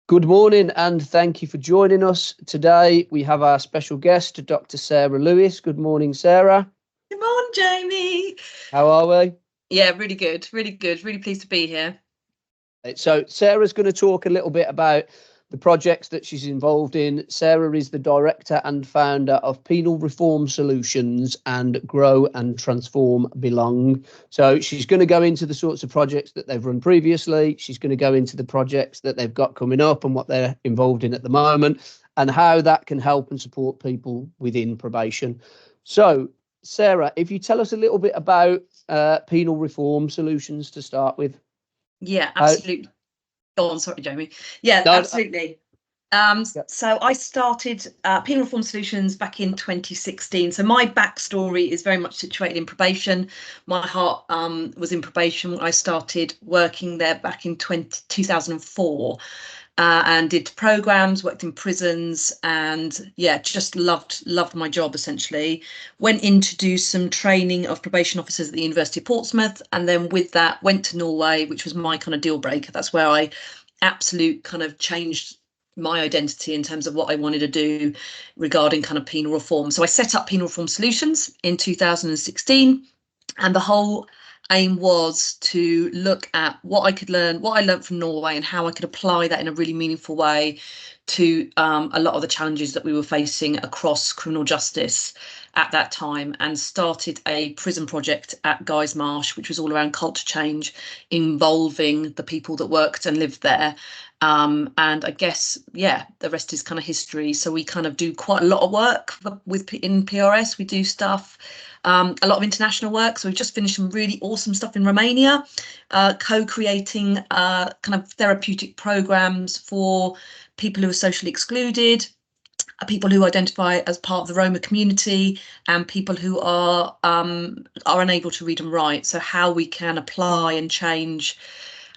Good morning and thank you for joining us. Today we have our special guest, Dr. Sarah Lewis. Good morning, Sarah. Good morning, Jamie. How are we? Yeah, really good, really good. Really pleased to be here. So Sarah's going to talk a little bit about the projects that she's involved in. Sarah is the director and founder of Penal Reform Solutions and Grow and Transform Belong. So she's going to go into the sorts of projects that they've run previously. She's going to go into the projects that they've got coming up and what they're involved in at the moment and how that can help and support people within probation. So Sarah, if you tell us a little bit about Penal Reform Solutions to start with. Yeah, absolutely. Go on, sorry, Jamie. Yeah, No, absolutely. So I started Penal Reform Solutions back in 2016. So my backstory is very much situated in probation. My heart was in probation. I started working there back in 2004. And did programs, worked in prisons, and yeah, just loved my job essentially. Went in to do some training of probation officers at the University of Portsmouth, and then with that went to Norway, which was my kind of deal breaker. That's where I absolute kind of changed my identity in terms of what I wanted to do regarding kind of penal reform. So I set up Penal Reform Solutions in 2016, and the whole aim was to look at what I learned from Norway and how I could apply that in a really meaningful way to a lot of the challenges that we were facing across criminal justice at that time, and started a prison project at Guy's Marsh, which was all around culture change involving the people that worked and lived there. And I guess, yeah, the rest is kind of history. So we kind of do quite a lot of work in PRS. We do stuff, a lot of international work. So we've just finished some really awesome stuff in Romania, co-creating kind of therapeutic programs for people who are socially excluded, people who identify as part of the Roma community, and people who are unable to read and write. So how we can apply and change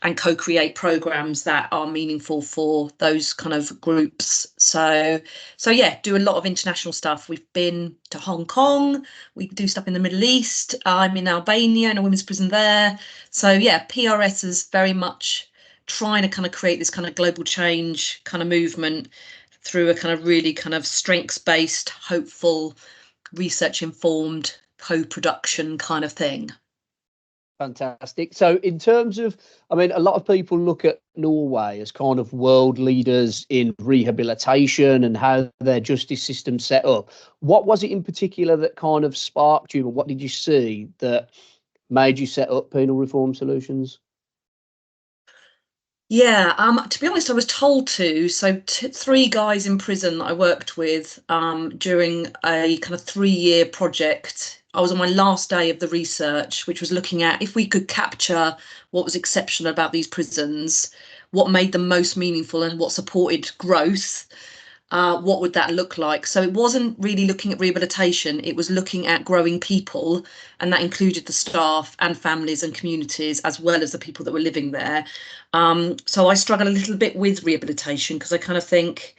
and co-create programs that are meaningful for those kind of groups. So yeah, do a lot of international stuff. We've been to Hong Kong, we do stuff in the Middle East. I'm in Albania in a women's prison there. So yeah, PRS is very much trying to kind of create this kind of global change kind of movement through a kind of really kind of strengths-based, hopeful, research-informed co-production kind of thing. Fantastic. So in terms of, I mean, a lot of people look at Norway as kind of world leaders in rehabilitation and how their justice system's set up. What was it in particular that kind of sparked you, and what did you see that made you set up Penal Reform Solutions? Yeah, to be honest, I was told to. So three guys in prison that I worked with during a kind of 3-year project. I was on my last day of the research, which was looking at if we could capture what was exceptional about these prisons, what made them most meaningful and what supported growth, what would that look like? So it wasn't really looking at rehabilitation, it was looking at growing people, and that included the staff and families and communities, as well as the people that were living there. So I struggle a little bit with rehabilitation because I kind of think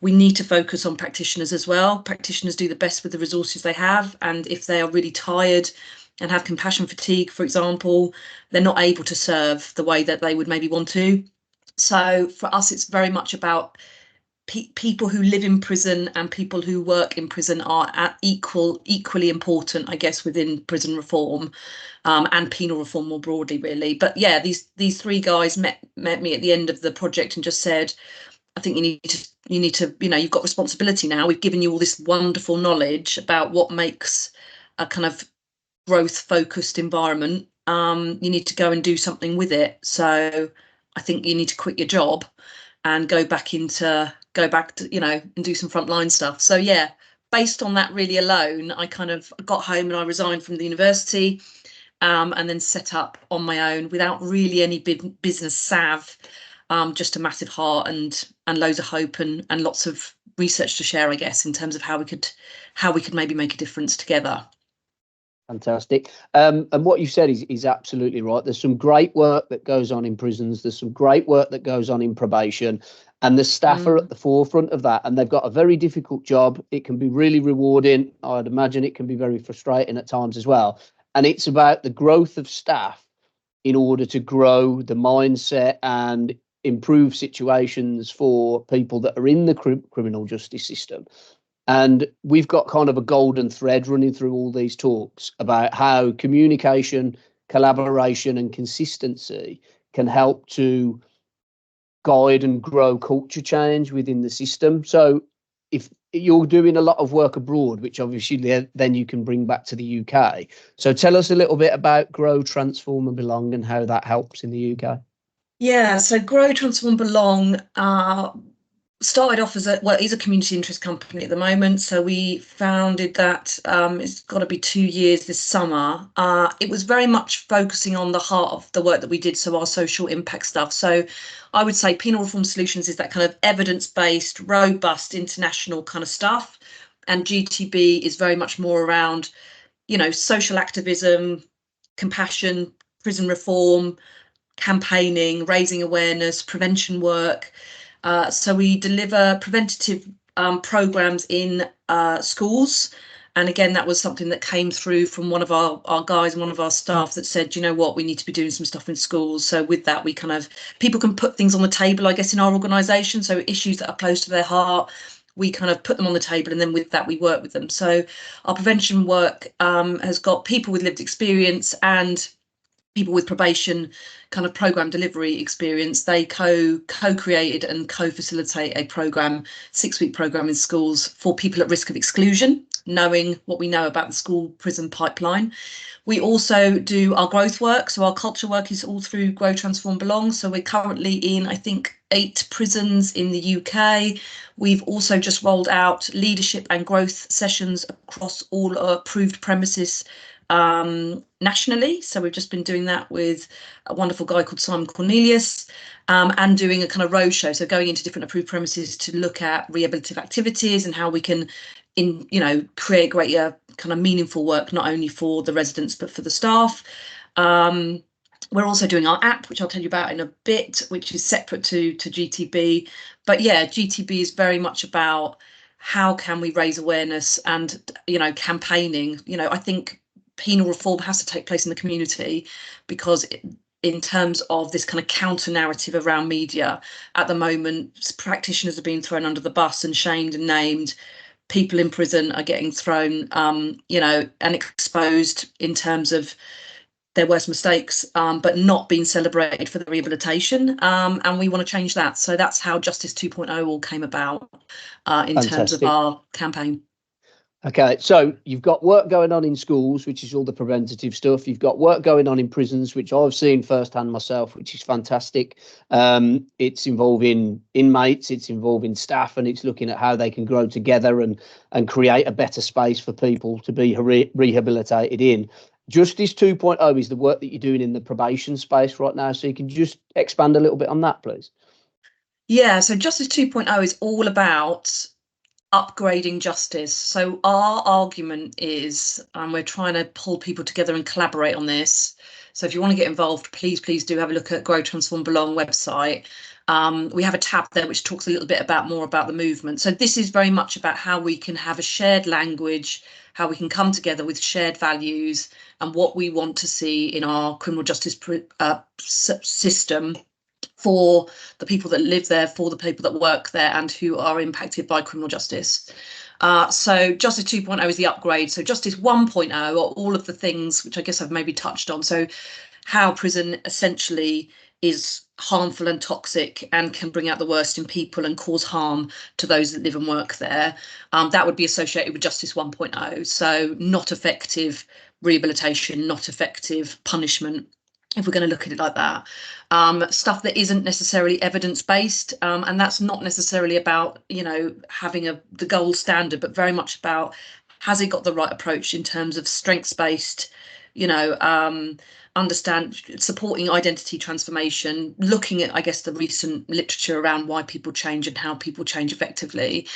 we need to focus on practitioners as well. Practitioners do the best with the resources they have, and if they are really tired and have compassion fatigue, for example, they're not able to serve the way that they would maybe want to. So for us, it's very much about people who live in prison and people who work in prison are equally important, I guess, within prison reform, and penal reform more broadly, really. But yeah, these three guys met me at the end of the project and just said, I think you need to, you've got responsibility now. We've given you all this wonderful knowledge about what makes a kind of growth focused environment. You need to go and do something with it. So I think you need to quit your job and go back to, and do some frontline stuff. So yeah, based on that really alone, I kind of got home and I resigned from the university, and then set up on my own without really any business salve, just a massive heart and loads of hope and lots of research to share, I guess, in terms of how we could maybe make a difference together. Fantastic. And what you said is absolutely right. There's some great work that goes on in prisons. There's some great work that goes on in probation, and the staff are at the forefront of that, and they've got a very difficult job. It can be really rewarding. I'd imagine it can be very frustrating at times as well. And it's about the growth of staff in order to grow the mindset and improve situations for people that are in the criminal justice system. And we've got kind of a golden thread running through all these talks about how communication, collaboration, and consistency can help to guide and grow culture change within the system. So if you're doing a lot of work abroad, which obviously then you can bring back to the UK. So tell us a little bit about Grow, Transform and Belong and how that helps in the UK. Yeah, so Grow, Transform, Belong started off as is a community interest company at the moment. So we founded that, it's got to be 2 years this summer. It was very much focusing on the heart of the work that we did, so our social impact stuff. So I would say Penal Reform Solutions is that kind of evidence-based, robust, international kind of stuff. And GTB is very much more around, social activism, compassion, prison reform, campaigning, raising awareness, prevention work. So we deliver preventative programs in schools. And again, that was something that came through from one of our guys, one of our staff that said, you know what, we need to be doing some stuff in schools. So with that, we people can put things on the table, I guess, in our organisation. So issues that are close to their heart, we kind of put them on the table, and then with that, we work with them. So our prevention work has got people with lived experience and people with probation kind of program delivery experience. They co-created and co-facilitate a program, 6-week program in schools for people at risk of exclusion, knowing what we know about the school prison pipeline. We also do our growth work. So our culture work is all through Grow, Transform, Belong. So we're currently in, I think, 8 prisons in the UK. We've also just rolled out leadership and growth sessions across all approved premises nationally. So we've just been doing that with a wonderful guy called Simon Cornelius, and doing a kind of roadshow. So going into different approved premises to look at rehabilitative activities and how we can create greater kind of meaningful work, not only for the residents, but for the staff. We're also doing our app, which I'll tell you about in a bit, which is separate to GTB. But yeah, GTB is very much about how can we raise awareness and, campaigning. I think penal reform has to take place in the community, because in terms of this kind of counter narrative around media at the moment, practitioners are being thrown under the bus and shamed and named. People in prison are getting thrown, and exposed in terms of their worst mistakes, but not being celebrated for the rehabilitation. And we want to change that. So that's how Justice 2.0 all came about in Fantastic. terms of our campaign. Okay, so you've got work going on in schools, which is all the preventative stuff. You've got work going on in prisons, which I've seen firsthand myself, which is fantastic. It's involving inmates, it's involving staff, and it's looking at how they can grow together and create a better space for people to be rehabilitated in. Justice 2.0 is the work that you're doing in the probation space right now. So you can just expand a little bit on that, please. Yeah, so Justice 2.0 is all about upgrading justice. So our argument is, and we're trying to pull people together and collaborate on this. So if you want to get involved, please do have a look at Grow, Transform, Belong website. We have a tab there which talks a little bit more about the movement. So this is very much about how we can have a shared language, how we can come together with shared values and what we want to see in our criminal justice system for the people that live there, for the people that work there and who are impacted by criminal justice. So Justice 2.0 is the upgrade. So Justice 1.0 are all of the things which I guess I've maybe touched on. So how prison essentially is harmful and toxic and can bring out the worst in people and cause harm to those that live and work there. That would be associated with Justice 1.0. So not effective rehabilitation, not effective punishment, if we're going to look at it like that. Stuff that isn't necessarily evidence-based, and that's not necessarily about, having the gold standard, but very much about, has it got the right approach in terms of strengths-based, supporting identity transformation, looking at, I guess, the recent literature around why people change and how people change effectively.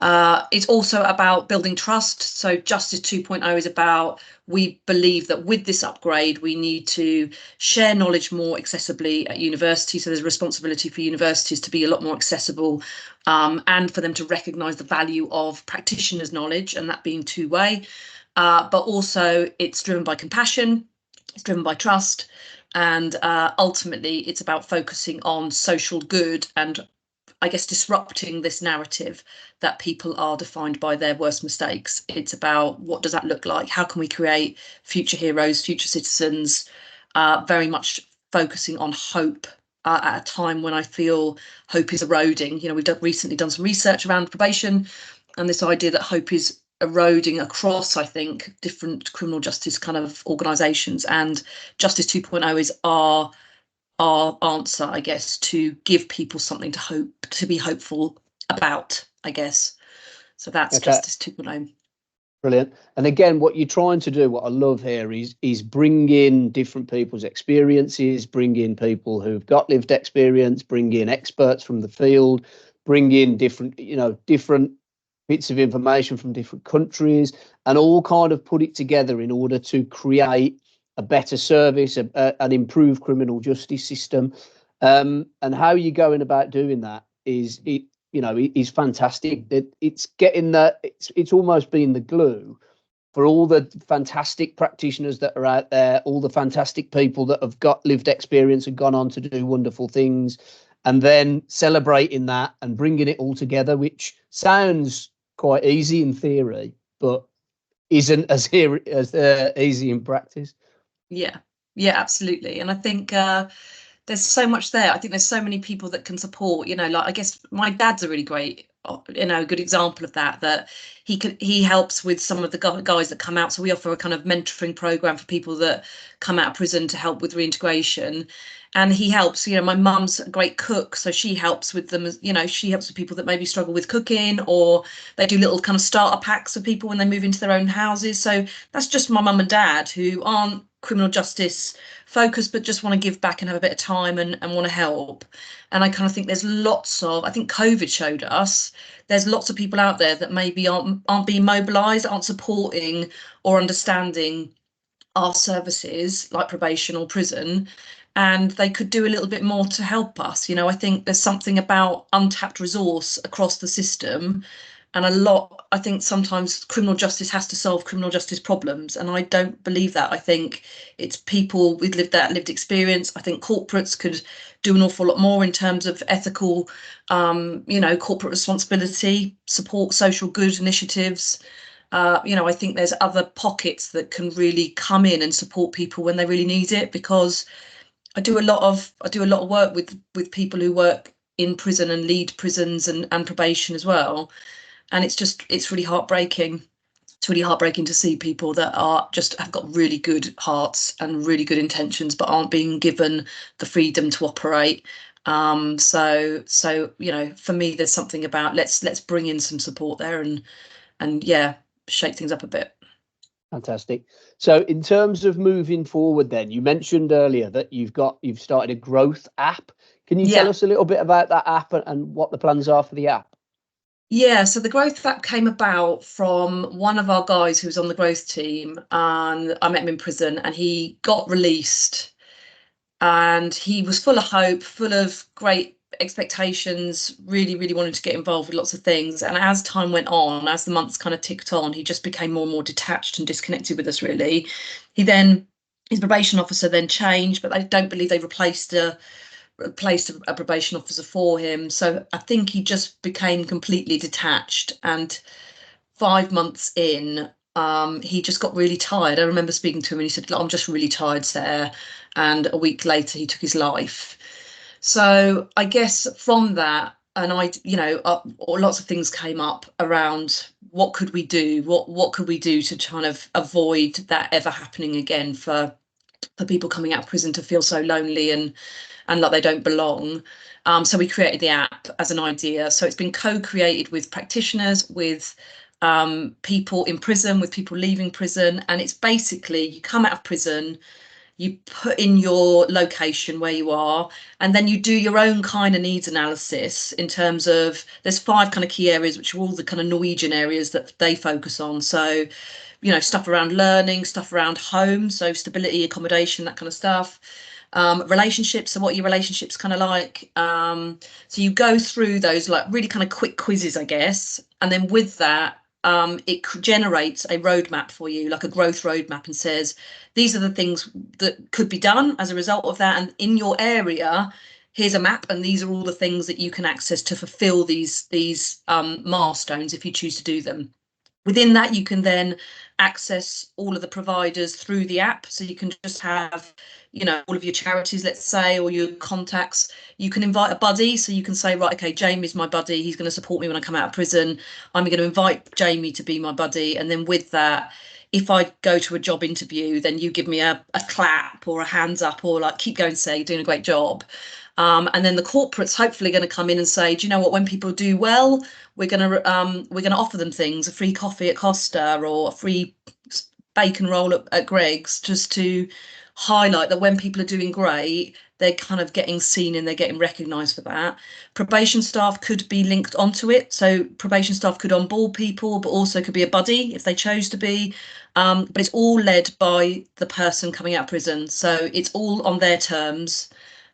It's also about building trust. So Justice 2.0 is about, we believe that with this upgrade, we need to share knowledge more accessibly at universities. So there's a responsibility for universities to be a lot more accessible, and for them to recognise the value of practitioners' knowledge, and that being two-way. But also it's driven by compassion, It's driven by trust, and ultimately it's about focusing on social good and, I guess, disrupting this narrative that people are defined by their worst mistakes. It's about, what does that look like? How can we create future heroes, future citizens, very much focusing on hope at a time when I feel hope is eroding. You know, we've recently done some research around probation and this idea that hope is eroding across, I think, different criminal justice kind of organisations, and Justice 2.0 is our answer, I guess, to give people something to be hopeful about, I guess. So that's Okay. Justice 2.0. Brilliant. And again, what you're trying to do, what I love here, is bring in different people's experiences, bring in people who've got lived experience, bring in experts from the field, bring in different bits of information from different countries, and all kind of put it together in order to create a better service, an improved criminal justice system. And how you're going about doing that is fantastic. It's getting that, it's almost been the glue for all the fantastic practitioners that are out there, all the fantastic people that have got lived experience and gone on to do wonderful things, and then celebrating that and bringing it all together, which sounds quite easy in theory, but isn't as easy in practice. Yeah, absolutely. And I think there's so much there. I think there's so many people that can support, like, I guess my dad's a really great, good example of that he helps with some of the guys that come out. So we offer a kind of mentoring program for people that come out of prison to help with reintegration. And he helps, my mum's a great cook, so she helps with them, she helps with people that maybe struggle with cooking, or they do little kind of starter packs for people when they move into their own houses. So that's just my mum and dad, who aren't criminal justice focused, but just want to give back and have a bit of time and want to help. And I kind of think there's I think COVID showed us there's lots of people out there that maybe aren't being mobilised, aren't supporting or understanding our services like probation or prison, and they could do a little bit more to help us. I think there's something about untapped resource across the system, and I think sometimes criminal justice has to solve criminal justice problems, and I don't believe that. I think it's people with lived experience. I think corporates could do an awful lot more in terms of ethical, corporate responsibility, support social good initiatives. I think there's other pockets that can really come in and support people when they really need it, because I do a lot of work with people who work in prison and lead prisons and probation as well. And it's really heartbreaking. It's really heartbreaking to see people that have got really good hearts and really good intentions, but aren't being given the freedom to operate. So for me, there's something about let's bring in some support there and shake things up a bit. Fantastic. So in terms of moving forward, then, you mentioned earlier that you've started a growth app. Can you tell us a little bit about that app and what the plans are for the app? Yeah, so the growth app came about from one of our guys who was on the growth team, and I met him in prison, and he got released, and he was full of hope, full of great expectations, really, really wanted to get involved with lots of things. And as time went on, as the months kind of ticked on, he just became more and more detached and disconnected with us, really. His probation officer then changed, but I don't believe they replaced a probation officer for him. So I think he just became completely detached. And 5 months in, he just got really tired. I remember speaking to him and he said, "I'm just really tired, Sarah." And a week later, he took his life. So I guess from that, and lots of things came up around what could we do? What could we do to kind of avoid that ever happening again, for people coming out of prison to feel so lonely and like they don't belong. So we created the app as an idea. So it's been co-created with practitioners, with people in prison, with people leaving prison. And it's basically, you come out of prison, you put in your location where you are, and then you do your own kind of needs analysis in terms of, there's 5 kind of key areas, which are all the kind of Norwegian areas that they focus on. So, stuff around learning, stuff around home, so stability, accommodation, that kind of stuff. Relationships, so what your relationships kind of like. So you go through those like really kind of quick quizzes, I guess, and then with that it generates a roadmap for you, like a growth roadmap, and says these are the things that could be done as a result of that, and in your area here's a map, and these are all the things that you can access to fulfill these milestones if you choose to do them. Within that, you can then access all of the providers through the app. So you can just have, all of your charities, let's say, or your contacts. You can invite a buddy. So you can say, right, okay, Jamie's my buddy. He's going to support me when I come out of prison. I'm going to invite Jamie to be my buddy. And then with that, if I go to a job interview, then you give me a clap or a hands up, or like, keep going, say, you're doing a great job. And then the corporate's hopefully going to come in and say, do you know what, when people do well, we're going to offer them things, a free coffee at Costa or a free bacon roll at Greg's, just to highlight that when people are doing great, they're kind of getting seen and they're getting recognised for that. Probation staff could be linked onto it. So probation staff could onboard people, but also could be a buddy if they chose to be. But it's all led by the person coming out of prison. So it's all on their terms.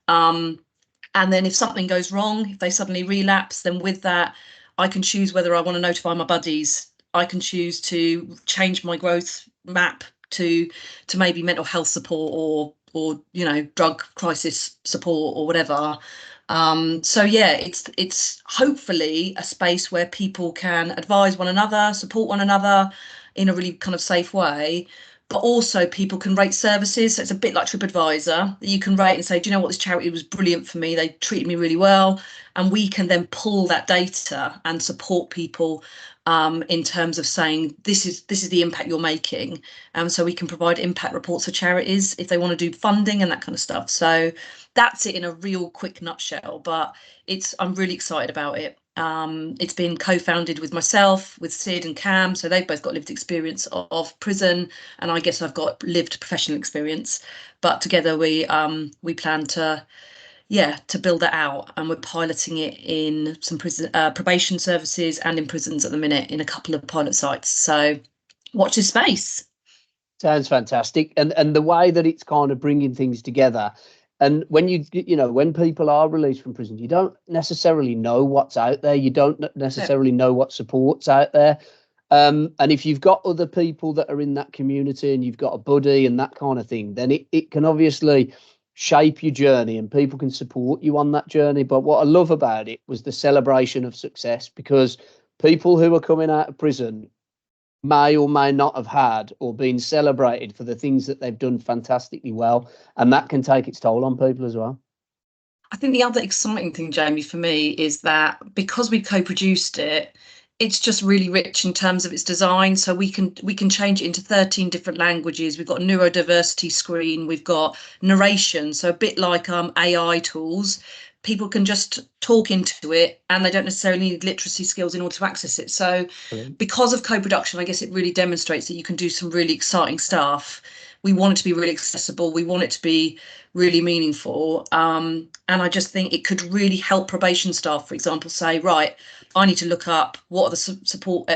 And then if something goes wrong, if they suddenly relapse, then with that, I can choose whether I want to notify my buddies. I can choose to change my growth map to maybe mental health support or drug crisis support or whatever. So yeah, it's hopefully a space where people can advise one another, support one another in a really kind of safe way. But also people can rate services. So it's a bit like TripAdvisor that you can rate and say, do you know what, this charity was brilliant for me. They treated me really well. And we can then pull that data and support people in terms of saying, this is the impact you're making. So we can provide impact reports for charities if they want to do funding and that kind of stuff. So that's it in a real quick nutshell, but I'm really excited about it. It's been co-founded with myself, with Sid and Cam, so they've both got lived experience of prison, and I guess I've got lived professional experience. But together we plan to build that out, and we're piloting it in some prison probation services and in prisons at the minute in a couple of pilot sites. So watch this space. Sounds fantastic, and the way that it's kind of bringing things together. And when when people are released from prison, you don't necessarily know what's out there. You don't necessarily know what support's out there. And if you've got other people that are in that community and you've got a buddy and that kind of thing, then it can obviously shape your journey and people can support you on that journey. But what I love about it was the celebration of success, because people who are coming out of prison may or may not have had or been celebrated for the things that they've done fantastically well, and that can take its toll on people as well. I think the other exciting thing, Jamie, for me is that because we co-produced it, it's just really rich in terms of its design. So we can change it into 13 different languages. We've got a neurodiversity screen, we've got narration, so a bit like AI tools. People can just talk into it and they don't necessarily need literacy skills in order to access it. So because of co-production, I guess it really demonstrates that you can do some really exciting stuff. We want it to be really accessible. We want it to be really meaningful. And I just think it could really help probation staff, for example, say, right, I need to look up what are the support,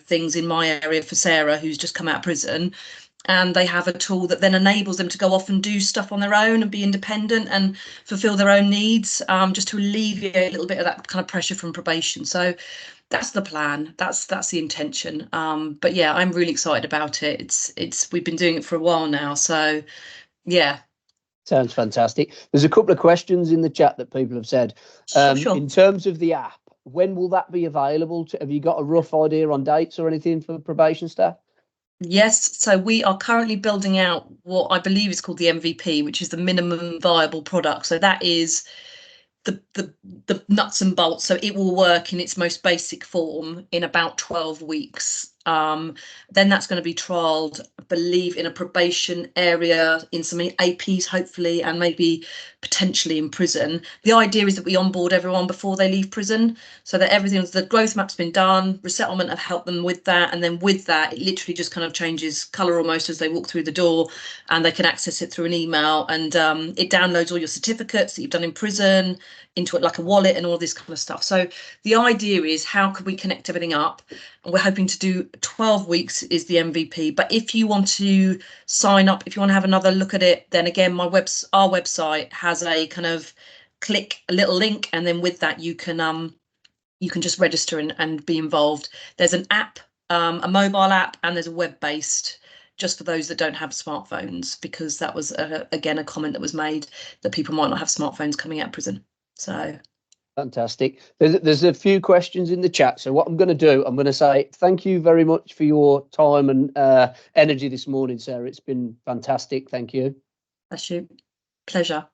things in my area for Sarah, who's just come out of prison. And they have a tool that then enables them to go off and do stuff on their own and be independent and fulfill their own needs, just to alleviate a little bit of that kind of pressure from probation. So that's the plan. That's the intention. But yeah, I'm really excited about it. We've been doing it for a while now. So yeah. Sounds fantastic. There's a couple of questions in the chat that people have said. Sure. In terms of the app, when will that be available? Have you got a rough idea on dates or anything for probation staff? Yes, so we are currently building out what I believe is called the MVP, which is the minimum viable product. So that is the nuts and bolts. So it will work in its most basic form in about 12 weeks. Then that's going to be trialled, I believe, in a probation area, in some APs, hopefully, and maybe potentially in prison. The idea is that we onboard everyone before they leave prison, so that the growth map's been done, resettlement have helped them with that, and then with that, it literally just kind of changes colour almost as they walk through the door, and they can access it through an email, and it downloads all your certificates that you've done in prison into it like a wallet and all this kind of stuff. So the idea is, how could we connect everything up? And we're hoping to do 12 weeks is the MVP. But if you want to sign up, if you want to have another look at it, then again, our website has a kind of click a little link, and then with that you can just register and be involved. There's an app a mobile app, and there's a web-based, just for those that don't have smartphones, because that was again a comment that was made that people might not have smartphones coming out of prison. So fantastic. There's a few questions in the chat. So what I'm going to do, I'm going to say thank you very much for your time and energy this morning, Sarah. It's been fantastic. Thank you. That's you. Pleasure.